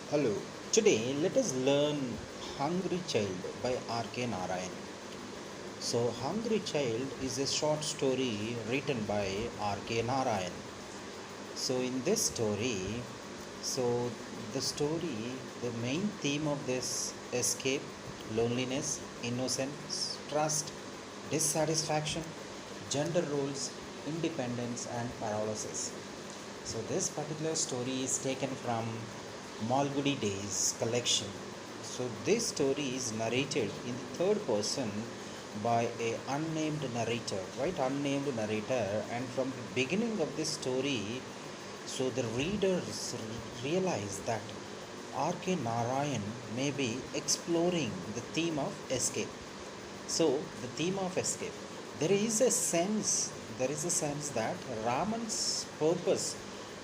Hello. Today, let us learn Hungry Child by R.K. Narayan. So, Hungry Child is a short story written by R.K. Narayan. So, in this story, so the main theme of this escape, loneliness, innocence, trust, dissatisfaction, gender roles, independence, and paralysis. So this particular story is taken from Malgudi Days collection. So this story is narrated in the third person by a unnamed narrator, right? Unnamed narrator, and from the beginning of this story, so the readers realize that R.K. Narayan may be exploring the theme of escape. So the theme of escape. There is a sense, there is a sense that Raman's purpose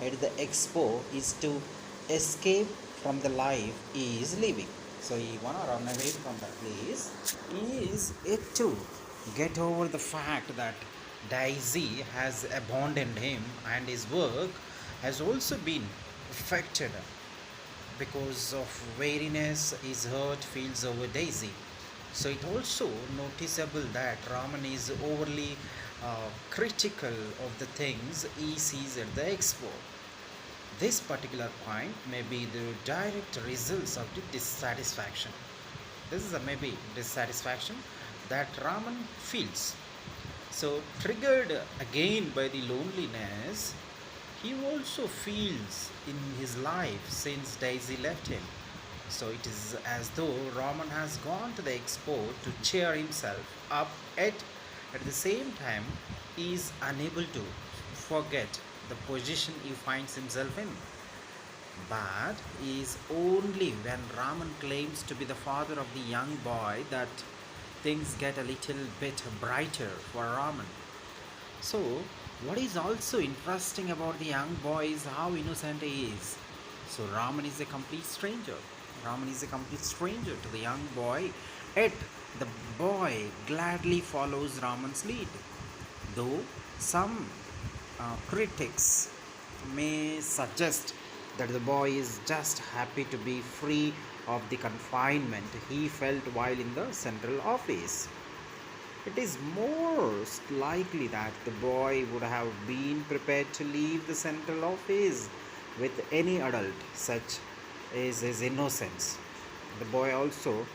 at the expo is to escape from the life he is living. So he wanna run away from that place. He is yet to get over the fact that Daisy has abandoned him and his work has also been affected because of weariness his heart feels over Daisy. So it also noticeable that Raman is overly critical of the things he sees at the expo. This particular point may be the direct results of the dissatisfaction. This is a maybe dissatisfaction that Raman feels. So triggered again by the loneliness, he also feels in his life since Daisy left him. So it is as though Raman has gone to the expo to cheer himself up, yet at the same time he is unable to forget the position he finds himself in. But it is only when Raman claims to be the father of the young boy that things get a little bit brighter for Raman. So, what is also interesting about the young boy is how innocent he is. So, Raman is a complete stranger. Raman is a complete stranger to the young boy, yet the boy gladly follows Raman's lead. Though some critics may suggest that the boy is just happy to be free of the confinement he felt while in the central office. It is most likely that the boy would have been prepared to leave the central office with any adult, such is his innocence. The boy also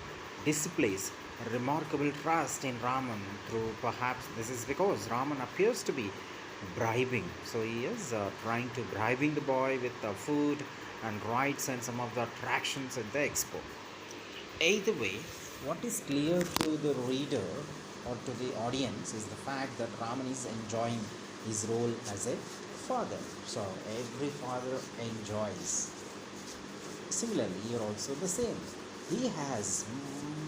displays remarkable trust in Raman through perhaps this is because Raman appears to be bribing. So he is trying to bribing the boy with food and rides and some of the attractions at the expo. Either way, what is clear to the reader or to the audience is the fact that Raman is enjoying his role as a father. So every father enjoys. Similarly, you're also the same. He has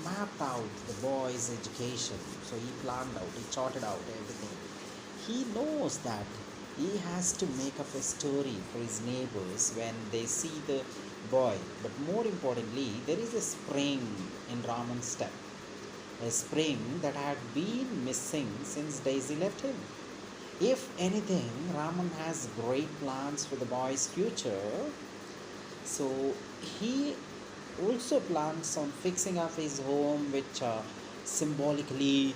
mapped out the boy's education. So he planned out, he charted out everything. He knows that he has to make up a story for his neighbors when they see the boy. But more importantly, there is a spring in Raman's step. A spring that had been missing since Daisy left him. If anything, Raman has great plans for the boy's future. So he also plans on fixing up his home, which symbolically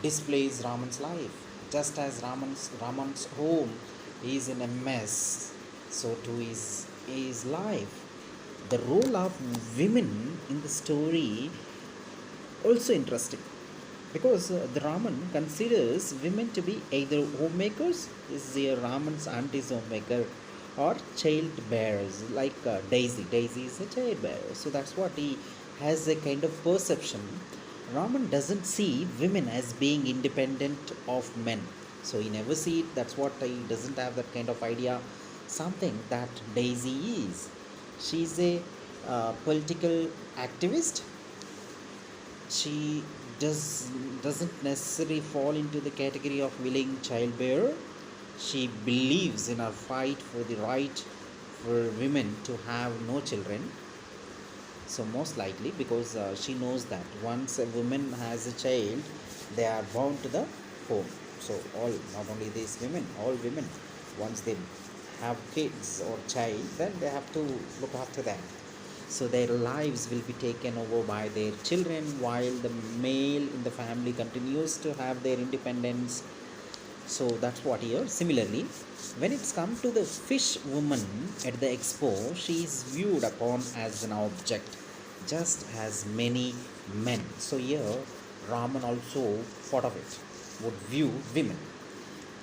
displays Raman's life. Just as Raman's home is in a mess, so too is his life. The role of women in the story also interesting because the Raman considers women to be either homemakers, is the Raman's auntie's homemaker, or child bearers like Daisy. Daisy is a child bearer, so that's what he has a kind of perception. Raman doesn't see women as being independent of men, so he never see it. That's what he doesn't have that kind of idea. Something that Daisy is. She's a political activist. She doesn't necessarily fall into the category of willing childbearer. She believes in her fight for the right for women to have no children. So most likely because she knows that once a woman has a child, they are bound to the home. So all, not only these women, all women, once they have kids or child, then they have to look after them. So their lives will be taken over by their children while the male in the family continues to have their independence. So that's what here. Similarly, when it's come to the fish woman at the expo, she is viewed upon as an object, just as many men. So here, Raman also part of it would view women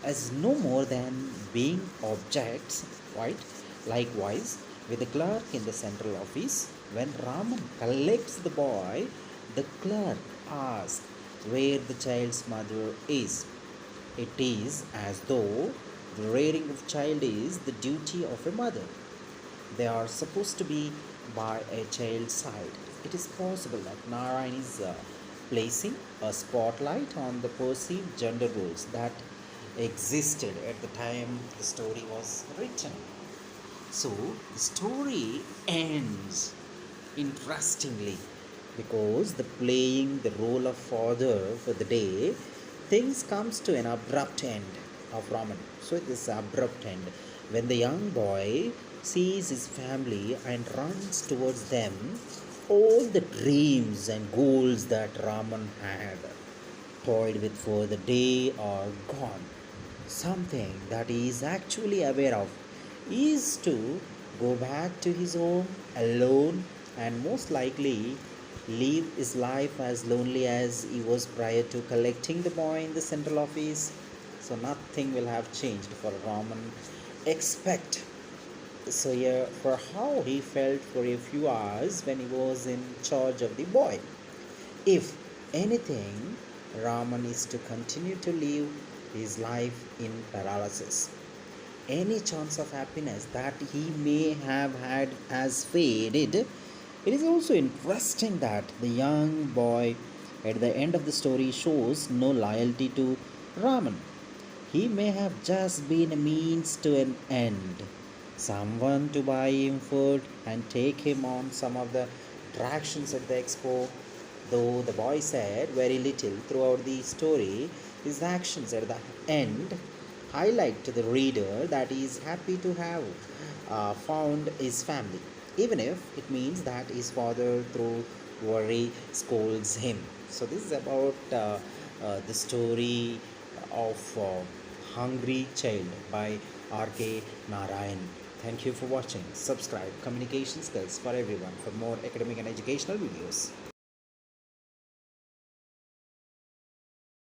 as no more than being objects, right? Likewise, with the clerk in the central office, when Raman collects the boy, the clerk asks where the child's mother is. It is as though the rearing of child is the duty of a mother. They are supposed to be by a child's side. It is possible that Narayan is placing a spotlight on the perceived gender roles that existed at the time the story was written. So the story ends interestingly because the playing the role of father for the day, things comes to an abrupt end of Raman. So this abrupt end when the young boy sees his family and runs towards them, all the dreams and goals that Raman had toyed with for the day are gone. Something that he is actually aware of is to go back to his home alone and most likely live his life as lonely as he was prior to collecting the boy in the central office. So nothing will have changed for Raman except so yeah, for how he felt for a few hours when he was in charge of the boy. If anything, Raman is to continue to live his life in paralysis. Any chance of happiness that he may have had has faded. It is also interesting that the young boy at the end of the story shows no loyalty to Raman. He may have just been a means to an end. Someone to buy him food and take him on some of the attractions at the expo. Though the boy said very little throughout the story, his actions at the end highlight to the reader that he is happy to have found his family, even if it means that his father, through worry, scolds him. So, this is about the story of Hungry Child by R.K. Narayan. Thank you for watching. Subscribe Communication Skills for Everyone for more academic and educational videos.